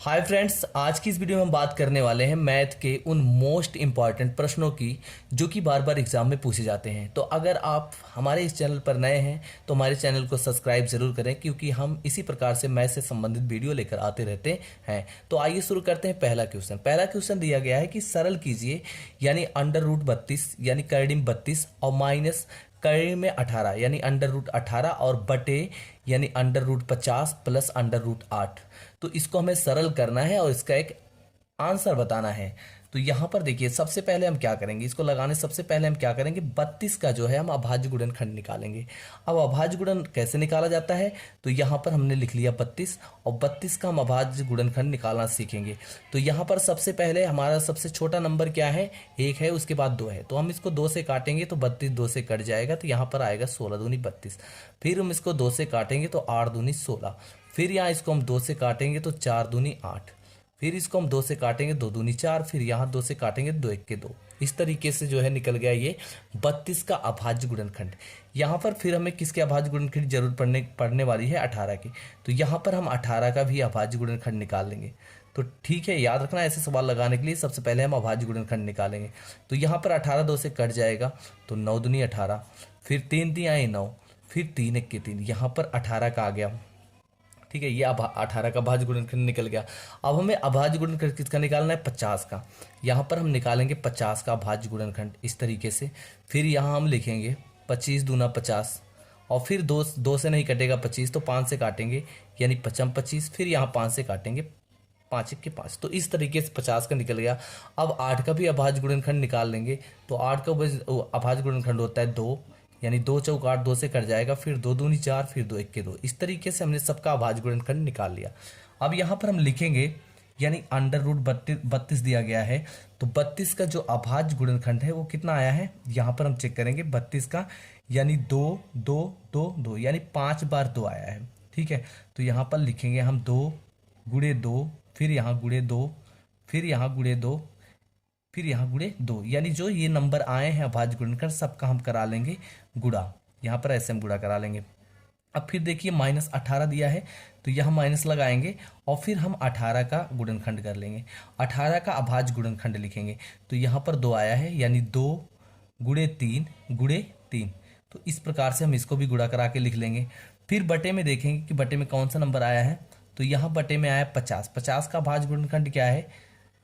Hi friends, आज की इस वीडियो में हम बात करने वाले हैं मैथ के उन मोस्ट इंपॉर्टेंट प्रश्नों की जो कि बार बार एग्जाम में पूछे जाते हैं। तो अगर आप हमारे इस चैनल पर नए हैं तो हमारे चैनल को सब्सक्राइब जरूर करें, क्योंकि हम इसी प्रकार से मैथ से संबंधित वीडियो लेकर आते रहते हैं। तो आइए शुरू करते हैं। पहला क्वेश्चन दिया गया है कि सरल कीजिए, यानी अंडर रूट 32 यानी करड़ीम 32 और माइनस कड़ी में 18 यानी अंडर रूट 18 और बटे यानी under root 50 plus under root 8। तो इसको हमें सरल करना है और इसका एक आंसर बताना है। तो यहां पर देखिए, सबसे पहले हम क्या करेंगे, इसको लगाने सबसे पहले हम क्या करेंगे, 32 का जो है हम अभाज्य गुणनखंड निकालेंगे। अब अभाज्य गुणन कैसे निकाला जाता है, तो यहां पर हमने लिख लिया 32 और 32 का हम अभाज्य गुणनखंड निकालना सीखेंगे। तो यहां पर सबसे पहले हमारा सबसे छोटा नंबर क्या है, 1 है, उसके बाद 2 है। तो हम इसको 2 से काटेंगे तो 32 2 से कट जाएगा, तो यहाँ पर आएगा 16 दूनी 32। फिर हम इसको 2 से काटेंगे तो 8 दूनी 16। फिर यहाँ इसको हम 2 से काटेंगे तो 4 दूनी 8। फिर इसको हम 2 से काटेंगे 2 दूनी 4। फिर यहाँ 2 से काटेंगे 2 एक के 2। इस तरीके से जो है निकल गया ये 32 का अभाज्य गुणनखंड। यहाँ पर फिर हमें किसके अभाज्य गुणनखंड की जरूरत पड़ने वाली है, 18 की। तो यहाँ पर हम 18 का भी अभाज्य गुणनखंड निकाल लेंगे। तो ठीक है, याद रखना, ऐसे सवाल लगाने के लिए सबसे पहले हम अभाज्य गुणनखंड निकालेंगे। तो यहाँ पर 18 2 से कट जाएगा तो 9 दूनी 18। फिर 3 दी आए 9। फिर 3 एक के 3, यहाँ पर 18 का आ गया। ठीक है, ये अब 18 का अभाज्य गुणनखंड निकल गया। अब हमें अभाज्य गुणनखंड किसका निकालना है, 50 का। यहाँ पर हम निकालेंगे 50 का अभाज्य गुणनखंड इस तरीके से। फिर यहाँ हम लिखेंगे 25 दूना 50 और फिर 2 से नहीं कटेगा 25 तो 5 से काटेंगे यानी 55 25। फिर यहाँ 5 से काटेंगे 5 एक के 5। तो इस तरीके से 50 का निकल गया। अब 8 का भी अभाज्य गुणनखंड निकाल लेंगे। तो 8 का अभाज्य गुणनखंड होता है 2, यानी 2 चौक 8, 2 से कट जाएगा। फिर 2 दूनी 4, फिर 2 एक के 2। इस तरीके से हमने सबका अभाज्य गुणनखंड निकाल लिया। अब यहाँ पर हम लिखेंगे, यानी अंडर रूट 32 दिया गया है, तो 32 का जो अभाज्य गुणनखंड है वो कितना आया है, यहाँ पर हम चेक करेंगे 32 का, यानी 2 2 2 2, यानी 5 बार 2 आया है। ठीक है, तो यहाँ पर लिखेंगे हम 2 गुणे 2, फिर यहाँ गुणे 2, फिर यहाँ गुणे 2, फिर यहाँ गुणे 2, यानी जो ये नंबर आए हैं अभाज्य गुणनखंड सबका हम करा लेंगे गुणा। यहाँ पर ऐसे हम गुणा करा लेंगे। अब फिर देखिए -18 दिया है, तो यहाँ माइनस लगाएंगे और फिर हम 18 का गुणनखंड कर लेंगे। 18 का अभाज्य गुणनखंड लिखेंगे। तो यहाँ पर 2 आया है, यानी 2 गुणे 3 गुणे 3। तो इस प्रकार से हम इसको भी गुणा करा के लिख लेंगे। फिर बटे में देखेंगे कि बटे में कौन सा नंबर आया है। तो यहाँ बटे में आया 50। 50 का अभाज्य गुणनखंड क्या है,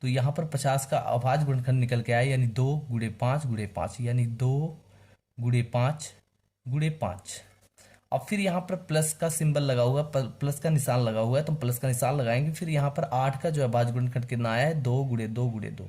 तो यहाँ पर 50 का अभाज्य गुणनखंड निकल के आया, यानी 2 गुणे 5 गुणे 5, यानी 2 गुणे 5 गुणे 5। अब फिर यहाँ पर प्लस का सिंबल लगा हुआ, प्लस का निशान लगा हुआ है, तो हम प्लस का निशान लगाएंगे। फिर यहाँ पर 8 का जो अभाज्य गुणनखंड कितना आया है, 2 गुणे 2 गुणे 2,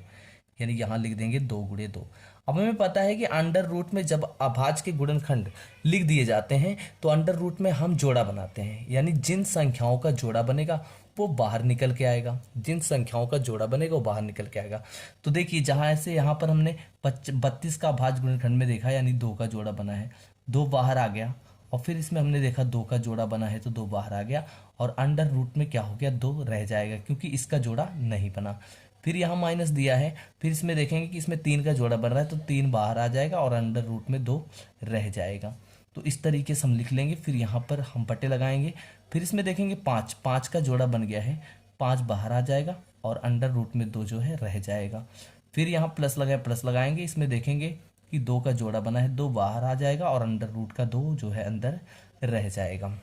यानी यहाँ लिख देंगे 2 गुणे 2। अब हमें पता है कि अंडर रूट में जब अभाज्य के गुणनखंड लिख दिए जाते हैं तो अंडर रूट में हम जोड़ा बनाते हैं, यानी जिन संख्याओं का जोड़ा बनेगा वो बाहर निकल के आएगा। जिन संख्याओं का जोड़ा बनेगा वो बाहर निकल के आएगा। तो देखिए, जहाँ ऐसे यहाँ पर हमने 32 का अभाज्य गुणनखंड में देखा, यानी 2 का जोड़ा बना है, 2 बाहर आ गया। और फिर इसमें हमने देखा 2 का जोड़ा बना है तो 2 बाहर आ गया, और अंडर रूट में क्या हो गया, 2 रह जाएगा क्योंकि इसका जोड़ा नहीं बना। फिर यहाँ माइनस दिया है, फिर इसमें देखेंगे कि इसमें 3 का जोड़ा बन रहा है तो 3 बाहर आ जाएगा और अंडर रूट में 2 रह जाएगा। तो इस तरीके से हम लिख लेंगे। फिर यहाँ पर हम बटे लगाएंगे। फिर इसमें देखेंगे 5 का जोड़ा बन गया है, 5 बाहर आ जाएगा और अंडर रूट में 2 जो है रह जाएगा। फिर यहाँ प्लस लगाएंगे। इसमें देखेंगे कि 2 का जोड़ा बना है, 2 बाहर आ जाएगा और अंडर रूट का 2 जो है अंदर रह जाएगा।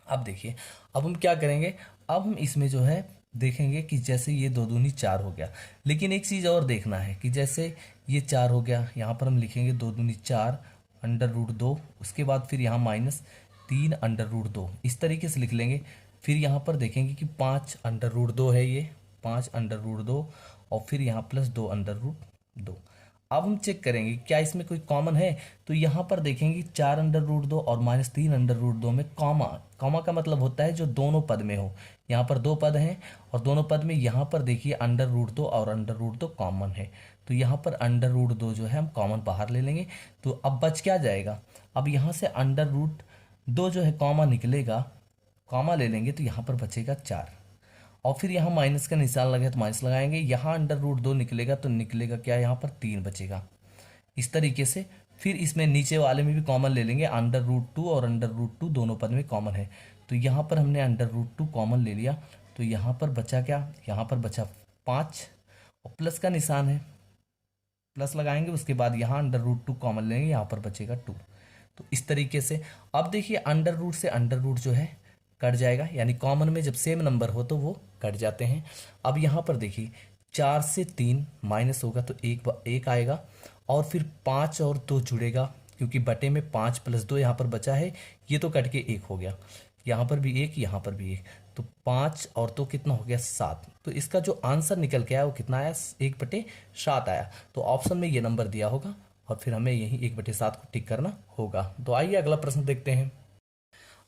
अब देखिए, अब हम क्या करेंगे, अब हम इसमें जो है देखेंगे कि जैसे ये 2 दूनी 4 हो गया, लेकिन एक चीज़ और देखना है कि जैसे ये 4 हो गया, यहाँ पर हम लिखेंगे 2 दूनी 4 अंडर रूट 2, उसके बाद फिर यहाँ -3 अंडर रूट 2, इस तरीके से लिख लेंगे। फिर यहाँ पर देखेंगे कि 5 अंडर रूट 2 है, ये 5 अंडर रूट 2 और फिर यहाँ +2 अंडर रूट 2। अब हम चेक करेंगे क्या इसमें कोई कॉमन है। तो यहाँ पर देखेंगे 4 अंडर रूट 2 और -3 अंडर रूट 2 में कॉमा का मतलब होता है जो दोनों पद में हो। यहाँ पर 2 पद हैं और दोनों पद में यहाँ पर देखिए अंडर रूट 2 और अंडर रूट 2 कॉमन है। तो यहाँ पर अंडर रूट 2 जो है हम कॉमन बाहर ले लेंगे। तो अब बच क्या जाएगा, अब यहाँ से अंडर रूट 2 जो है कॉमा निकलेगा, कॉमा ले लेंगे तो यहाँ पर बचेगा 4। और फिर यहाँ माइनस का निशान लगे तो माइनस लगाएंगे। यहाँ अंडर रूट 2 निकलेगा तो निकलेगा क्या, यहाँ पर 3 बचेगा। इस तरीके से फिर इसमें नीचे वाले में भी कॉमन ले लेंगे, अंडर रूट 2 और अंडर रूट 2 दोनों पद में कॉमन है। तो यहाँ पर हमने अंडर रूट 2 कॉमन ले लिया। तो यहाँ पर बचा क्या, यहाँ पर बचा 5 और प्लस का निशान है, प्लस लगाएंगे, उसके बाद यहाँ √2 कॉमन लेंगे, यहाँ पर बचेगा 2। तो इस तरीके से अब देखिए अंडर रूट से अंडर रूट जो है कट जाएगा, यानी कॉमन में जब सेम नंबर हो तो वो कट जाते हैं। अब यहाँ पर देखिए 4 से 3 माइनस होगा तो एक आएगा, और फिर 5 और 2 जुड़ेगा, क्योंकि बटे में 5 + 2 यहाँ पर बचा है, ये तो कट के 1 हो गया, यहाँ पर भी 1, यहाँ पर भी 1, तो 5 और 2 कितना हो गया 7। तो इसका जो आंसर निकल के आया वो कितना आया, 1/7 आया। तो ऑप्शन में ये नंबर दिया होगा और फिर हमें यही 1/7 को टिक करना होगा। तो आइए अगला प्रश्न देखते हैं।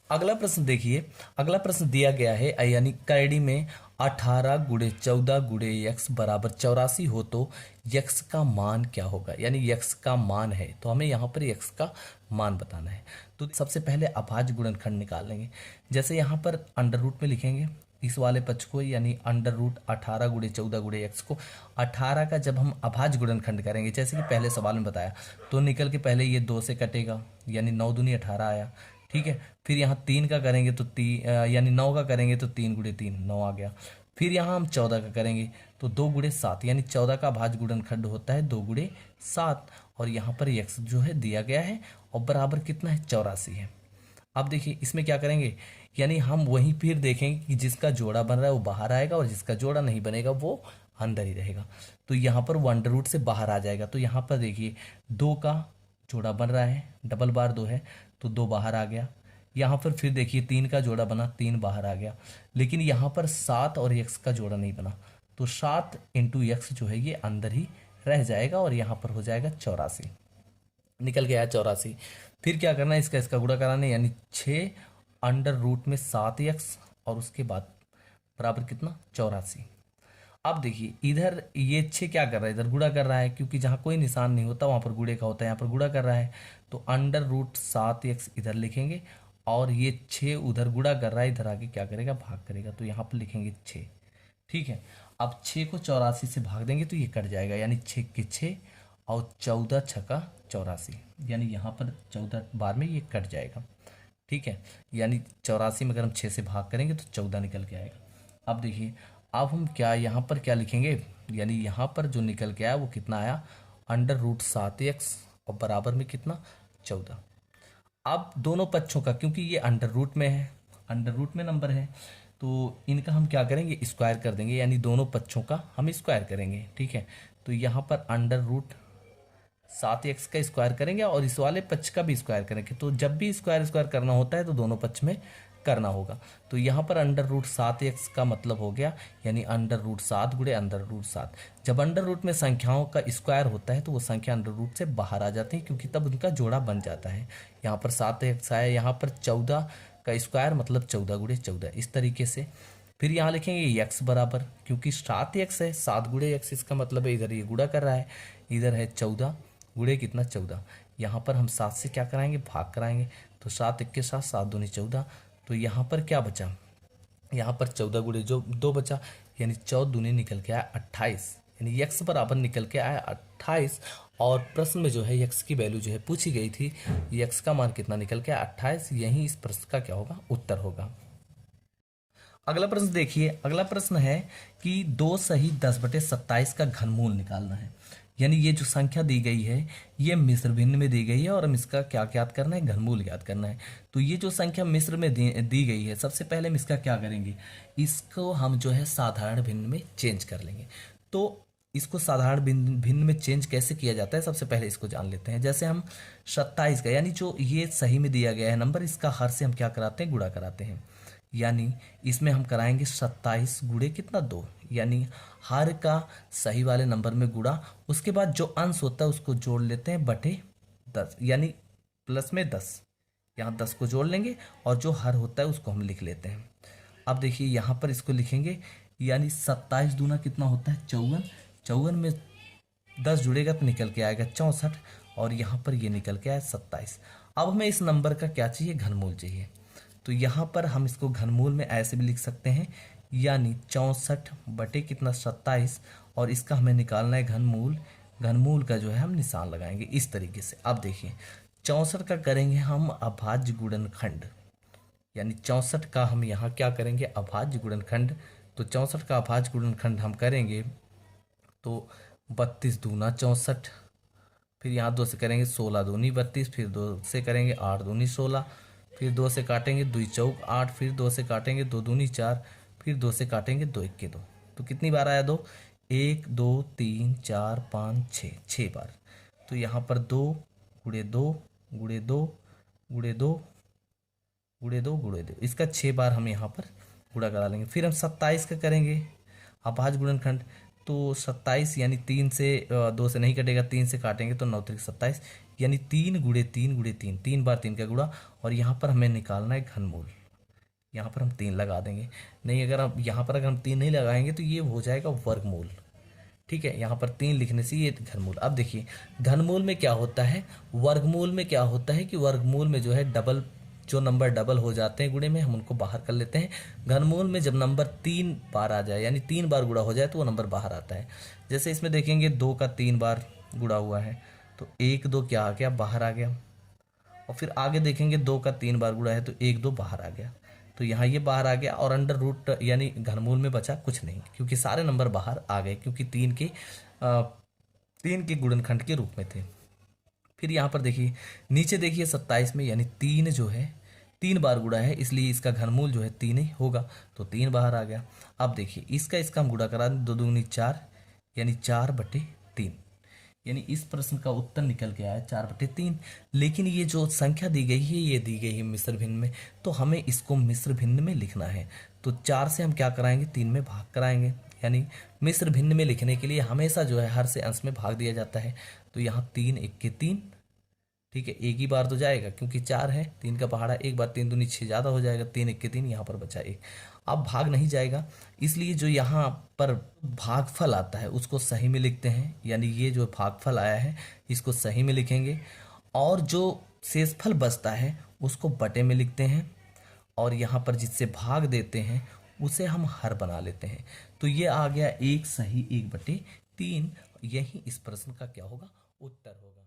अगला प्रश्न देखिए, अगला प्रश्न दिया गया है यानी कैडी में 18 × 14 × x बराबर 84 हो तो x का मान क्या होगा, यानी x का मान है तो हमें यहाँ पर x का मान बताना है। तो सबसे पहले अभाज्य गुणनखंड निकाल लेंगे। जैसे यहाँ पर अंडर रूट में लिखेंगे इस वाले पक्ष को, यानी √18 × 14 × x को 18 का जब हम अभाज्य गुणनखंड करेंगे, जैसे कि पहले सवाल में बताया, तो निकल के पहले ये 2 से कटेगा, यानी 9 दूनी 18 आया, ठीक है। फिर यहाँ 3 का करेंगे तो यानी 9 का करेंगे तो 3 × 3 9 आ गया। फिर यहाँ हम 14 का करेंगे तो 2 × 7, यानी 14 का अभाज्य गुणनखंड होता है 2 × 7, और यहाँ पर x जो है दिया गया है और बराबर कितना है 84 है। अब देखिए इसमें क्या करेंगे, यानी हम वहीं फिर देखेंगे कि जिसका जोड़ा बन रहा है वो बाहर आएगा और जिसका जोड़ा नहीं बनेगा वो अंदर ही रहेगा। तो यहाँ पर वो अंडर रूट से बाहर आ जाएगा। तो यहाँ पर देखिए 2 का जोड़ा बन रहा है, डबल बार 2 है तो 2 बाहर आ गया। यहाँ पर फिर देखिए 3 का जोड़ा बना, 3 बाहर आ गया। लेकिन यहाँ पर 7 और x का जोड़ा नहीं बना, तो 7 × x जो है ये अंदर ही रह जाएगा और यहाँ पर हो जाएगा 84, निकल गया 84। फिर क्या करना है, इसका गुणा कराना है, यानी 6 √7x और उसके बाद बराबर कितना 84। अब देखिए इधर ये 6 क्या कर रहा है, इधर गुणा कर रहा है, क्योंकि जहाँ कोई निशान नहीं होता वहाँ पर गुणे का होता है, यहाँ पर गुणा कर रहा है। तो √7x इधर लिखेंगे और ये 6 उधर गुणा कर रहा है, इधर आके क्या करेगा भाग करेगा, तो यहाँ पर लिखेंगे 6, ठीक है। अब 6 को 84 से भाग देंगे तो ये कट जाएगा, यानी 6 के 6 और 14 छक्का 84, यानी यहाँ पर 14 बार में ये कट जाएगा, ठीक है। यानी 84 में अगर हम 6 से भाग करेंगे तो 14 निकल के आएगा। अब देखिए अब हम क्या यहाँ पर क्या लिखेंगे, यानी यहाँ पर जो निकल के आया वो कितना आया √7x और बराबर में कितना 14। अब दोनों पक्षों का, क्योंकि ये अंडर रूट में है, अंडर रूट में नंबर है, तो इनका हम क्या करेंगे स्क्वायर कर देंगे, यानी दोनों पक्षों का हम स्क्वायर करेंगे, ठीक है। तो यहाँ पर √7x का स्क्वायर करेंगे और इस वाले पक्ष का भी स्क्वायर करेंगे। तो जब भी स्क्वायर करना होता है तो दोनों पक्ष में करना होगा। तो यहाँ पर √7x का मतलब हो गया, यानी √7 × √7। जब अंडर रूट में संख्याओं का स्क्वायर होता है तो वो संख्या अंडर रूट से बाहर आ जाती है, क्योंकि तब उनका जोड़ा बन जाता है। यहाँ पर 7x आया, यहाँ पर 14 का स्क्वायर मतलब 14 × 14, इस तरीके से। फिर यहाँ लिखेंगे x बराबर, क्योंकि 7x है, 7 × x, इसका मतलब है इधर ये गुणा कर रहा है, इधर है 14 गुणे कितना 14। यहाँ पर हम 7 से क्या कराएंगे भाग कराएंगे, तो 7 1 के साथ 7 दूनी 14। तो यहाँ पर क्या बचा, यहाँ पर 14 × जो 2 बचा, यानी 14 दूनी निकल के आया 28, यानी x बराबर निकल के आया 28। और प्रश्न में जो है x की वैल्यू जो है पूछी गई थी, x का मान कितना निकल के आया 28, यही इस प्रश्न का क्या होगा उत्तर होगा। अगला प्रश्न देखिए, अगला प्रश्न है कि 2 सही 10/27 का घनमूल निकालना है। यानी ये जो संख्या दी गई है ये मिश्र भिन्न में दी गई है और हम इसका क्या ज्ञात करना है, घनमूल ज्ञात करना है। तो ये जो संख्या मिश्र में दी गई है, सबसे पहले हम इसका क्या करेंगे, इसको हम जो है साधारण भिन्न में चेंज कर लेंगे। तो इसको साधारण भिन्न में चेंज कैसे किया जाता है, सबसे पहले इसको जान लेते हैं। जैसे हम 27 का, यानी जो ये सही में दिया गया है नंबर, इसका हर से हम क्या कराते हैं गुणा कराते हैं, यानी इसमें हम कराएंगे 27 गुणे कितना 2, यानी हर का सही वाले नंबर में गुणा, उसके बाद जो अंश होता है उसको जोड़ लेते हैं बटे 10, यानी प्लस में 10, यहाँ 10 को जोड़ लेंगे और जो हर होता है उसको हम लिख लेते हैं। अब देखिए यहाँ पर इसको लिखेंगे, यानी 27 दूना कितना होता है 54, 54 में 10 जुड़ेगा तो निकल के आएगा 64 और यहाँ पर ये निकल के आया 27। अब हमें इस नंबर का क्या चाहिए, घनमूल चाहिए। तो यहाँ पर हम इसको घनमूल में ऐसे भी लिख सकते हैं, यानी 64 बटे कितना 27, और इसका हमें निकालना है घनमूल। घनमूल का जो है हम निशान लगाएंगे इस तरीके से। अब देखिए 64 का करेंगे हम अभाज्य गुणनखंड, यानी 64 का हम यहाँ क्या करेंगे अभाज्य गुणनखंड तो 64 का अभाज्य गुणनखंड हम करेंगे तो 32 दूना 64, फिर यहाँ 2 से करेंगे 16 दूनी 32, फिर 2 से करेंगे 8 दूनी 16, फिर 2 से काटेंगे 2 चौक 8, फिर 2 से काटेंगे 2 दूनी 4, फिर 2 से काटेंगे 2 इक्के 2। तो कितनी बार आया 2? 1 2 3 4 5 6, 6 बार। तो यहाँ पर 2 गुणे 2 गुणे 2 गुणे 2 गुणे 2 गुणे 2, इसका 6 बार हम यहाँ पर गुणा करा लेंगे। फिर हम 27 का करेंगे अभाज्य गुणनखंड। तो 27 यानी 3 से 2 से नहीं कटेगा, 3 से काटेंगे तो 9 3 27, यानी 3 गुणे 3 गुणे 3, 3 बार 3 का गुणा। और यहाँ पर हमें निकालना है घनमूल, यहाँ पर हम 3 लगा देंगे। नहीं, अगर हम यहाँ पर अगर हम 3 नहीं लगाएंगे तो ये हो जाएगा वर्गमूल। ठीक है, यहाँ पर 3 लिखने से ये घनमूल। अब देखिए घनमूल में क्या होता है, वर्गमूल में क्या होता है कि वर्गमूल में जो है डबल, जो नंबर डबल हो जाते हैं गुणे में हम उनको बाहर कर लेते हैं। घनमूल में जब नंबर 3 बार आ जाए यानी 3 बार गुणा हो जाए तो वो नंबर बाहर आता है। जैसे इसमें देखेंगे 2 का 3 बार गुणा हुआ है तो 1 2 क्या आ गया, बाहर आ गया। और फिर आगे देखेंगे 2 का 3 बार गुणा है तो 1 2 बाहर आ गया। तो यहाँ ये बाहर आ गया और अंडर रूट यानी घनमूल में बचा कुछ नहीं, क्योंकि सारे नंबर बाहर आ गए, क्योंकि 3 के गुणनखंड के रूप में थे। फिर यहाँ पर देखिए नीचे देखिए 27 में, यानी 3 जो है 3 बार गुणा है, इसलिए इसका घनमूल जो है 3 ही होगा, तो 3 बाहर आ गया। अब देखिए इसका हम गुणा करा दें, 2 दूनी 4 यानी 4/3, यानी इस प्रश्न का उत्तर निकल के आया 4/3। लेकिन ये जो संख्या दी गई है ये दी गई है मिश्र भिन्न में, तो हमें इसको मिश्र भिन्न में लिखना है। तो 4 से हम क्या कराएंगे, 3 में भाग कराएंगे, यानी मिश्र भिन्न में लिखने के लिए हमेशा जो है हर से अंश में भाग दिया जाता है। तो यहाँ 3 1 3, ठीक है, एक ही बार तो जाएगा क्योंकि 4 है, 3 का पहाड़ा, एक बार 3 दूनी 6 ज़्यादा हो जाएगा, 3 1 3, यहाँ पर बचा 1। अब भाग नहीं जाएगा, इसलिए जो यहाँ पर भागफल आता है उसको सही में लिखते हैं, यानी ये जो भागफल आया है इसको सही में लिखेंगे, और जो शेषफल बचता है उसको बटे में लिखते हैं, और यहाँ पर जिससे भाग देते हैं उसे हम हर बना लेते हैं। तो ये आ गया 1 सही 1/3। यही इस प्रश्न का क्या होगा, उत्तर होगा।